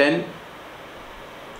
10।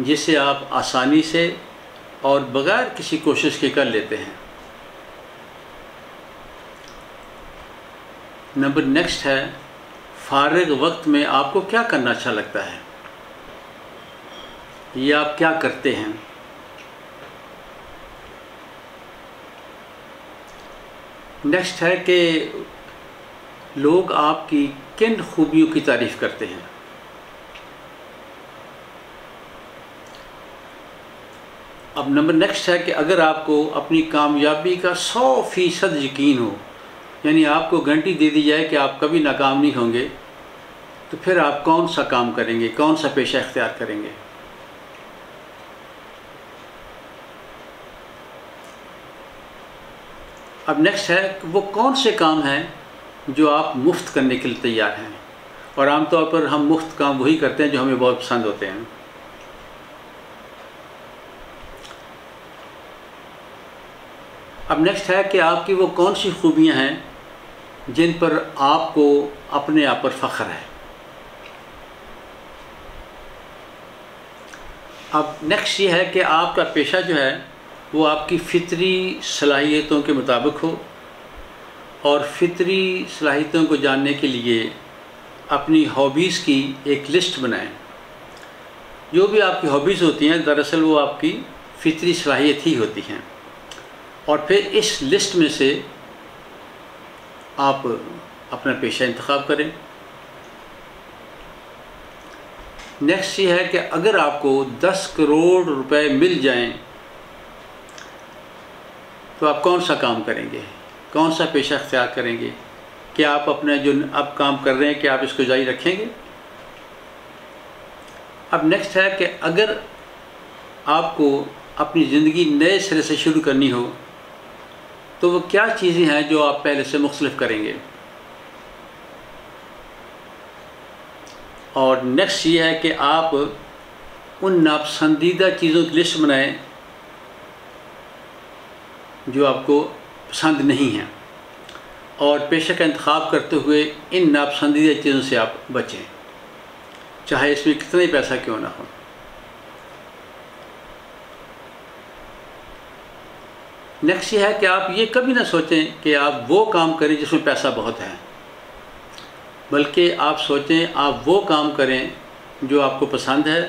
جسے آپ آسانی سے اور بغیر کسی کوشش کے کر لیتے ہیں۔ نمبر نیکسٹ ہے فارغ وقت میں آپ کو کیا کرنا اچھا لگتا ہے، یہ آپ کیا کرتے ہیں۔ نیکسٹ ہے کہ لوگ آپ کی کن خوبیوں کی تعریف کرتے ہیں۔ اب نمبر نیکسٹ ہے کہ اگر آپ کو اپنی کامیابی کا 100% یقین ہو، یعنی آپ کو گارنٹی دے دی جائے کہ آپ کبھی ناکام نہیں ہوں گے، تو پھر آپ کون سا کام کریں گے، کون سا پیشہ اختیار کریں گے۔ اب نیکسٹ ہے کہ وہ کون سے کام ہیں جو آپ مفت کرنے کے لیے تیار ہیں، اور عام طور پر ہم مفت کام وہی کرتے ہیں جو ہمیں بہت پسند ہوتے ہیں۔ اب نیکسٹ ہے کہ آپ کی وہ کون سی خوبیاں ہیں جن پر آپ کو اپنے آپ پر فخر ہے۔ اب نیکسٹ یہ ہے کہ آپ کا پیشہ جو ہے وہ آپ کی فطری صلاحیتوں کے مطابق ہو، اور فطری صلاحیتوں کو جاننے کے لیے اپنی ہابیز کی ایک لسٹ بنائیں۔ جو بھی آپ کی ہابیز ہوتی ہیں دراصل وہ آپ کی فطری صلاحیت ہی ہوتی ہیں، اور پھر اس لسٹ میں سے آپ اپنا پیشہ انتخاب کریں۔ نیکسٹ یہ ہے کہ اگر آپ کو 10 کروڑ روپے مل جائیں تو آپ کون سا کام کریں گے، کون سا پیشہ اختیار کریں گے؟ کیا آپ اپنا جو اب کام کر رہے ہیں کہ آپ اس کو جاری رکھیں گے؟ اب نیکسٹ ہے کہ اگر آپ کو اپنی زندگی نئے سرے سے شروع کرنی ہو تو وہ کیا چیزیں ہیں جو آپ پہلے سے مختلف کریں گے؟ اور نیکسٹ یہ ہے کہ آپ ان ناپسندیدہ چیزوں کی لسٹ بنائیں جو آپ کو پسند نہیں ہیں، اور پیشہ کا انتخاب کرتے ہوئے ان ناپسندیدہ چیزوں سے آپ بچیں، چاہے اس میں کتنا ہی پیسہ کیوں نہ ہو۔ نیکسٹ یہ ہے کہ آپ یہ کبھی نہ سوچیں کہ آپ وہ کام کریں جس میں پیسہ بہت ہے، بلکہ آپ سوچیں آپ وہ کام کریں جو آپ کو پسند ہے،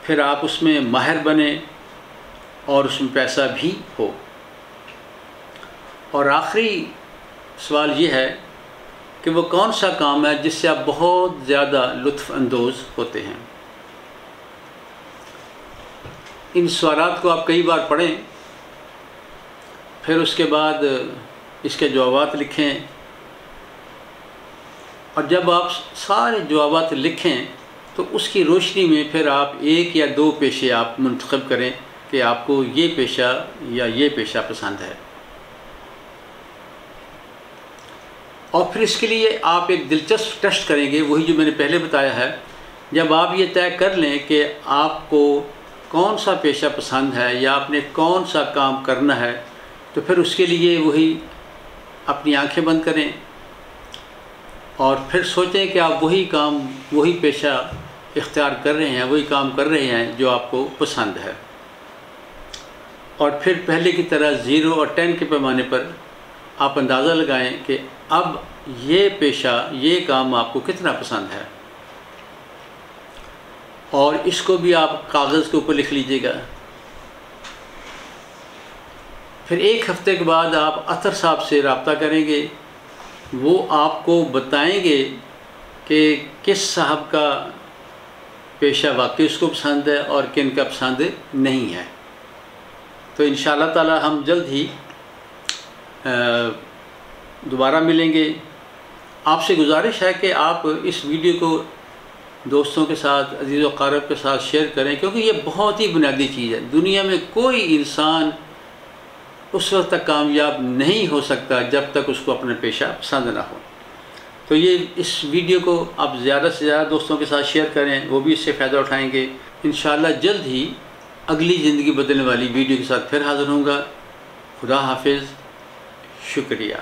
پھر آپ اس میں ماہر بنیں اور اس میں پیسہ بھی ہو۔ اور آخری سوال یہ ہے کہ وہ کون سا کام ہے جس سے آپ بہت زیادہ لطف اندوز ہوتے ہیں۔ ان سوالات کو آپ کئی بار پڑھیں، پھر اس کے بعد اس کے جوابات لکھیں، اور جب آپ سارے جوابات لکھیں تو اس کی روشنی میں پھر آپ 1 یا 2 پیشے آپ منتخب کریں کہ آپ کو یہ پیشہ یا یہ پیشہ پسند ہے، اور پھر اس کے لیے آپ ایک دلچسپ ٹیسٹ کریں گے، وہی جو میں نے پہلے بتایا ہے۔ جب آپ یہ طے کر لیں کہ آپ کو کون سا پیشہ پسند ہے یا آپ نے کون سا کام کرنا ہے، تو پھر اس کے لیے وہی اپنی آنکھیں بند کریں اور پھر سوچیں کہ آپ وہی کام، وہی پیشہ اختیار کر رہے ہیں، وہی کام کر رہے ہیں جو آپ کو پسند ہے، اور پھر پہلے کی طرح 0 اور 10 کے پیمانے پر آپ اندازہ لگائیں کہ اب یہ پیشہ، یہ کام آپ کو کتنا پسند ہے، اور اس کو بھی آپ کاغذ کے اوپر لکھ لیجئے گا۔ پھر 1 ہفتے کے بعد آپ اطہر صاحب سے رابطہ کریں گے، وہ آپ کو بتائیں گے کہ کس صاحب کا پیشہ واقعی اس کو پسند ہے اور کن کا پسند نہیں ہے۔ تو انشاءاللہ تعالی ہم جلد ہی دوبارہ ملیں گے۔ آپ سے گزارش ہے کہ آپ اس ویڈیو کو دوستوں کے ساتھ، عزیز و اقارب کے ساتھ شیئر کریں، کیونکہ یہ بہت ہی بنیادی چیز ہے۔ دنیا میں کوئی انسان اس وقت تک کامیاب نہیں ہو سکتا جب تک اس کو اپنا پیشہ پسند نہ ہو۔ تو یہ اس ویڈیو کو آپ زیادہ سے زیادہ دوستوں کے ساتھ شیئر کریں، وہ بھی اس سے فائدہ اٹھائیں گے۔ انشاءاللہ جلد ہی اگلی زندگی بدلنے والی ویڈیو کے ساتھ پھر حاضر ہوں گا۔ خدا حافظ، شکریہ۔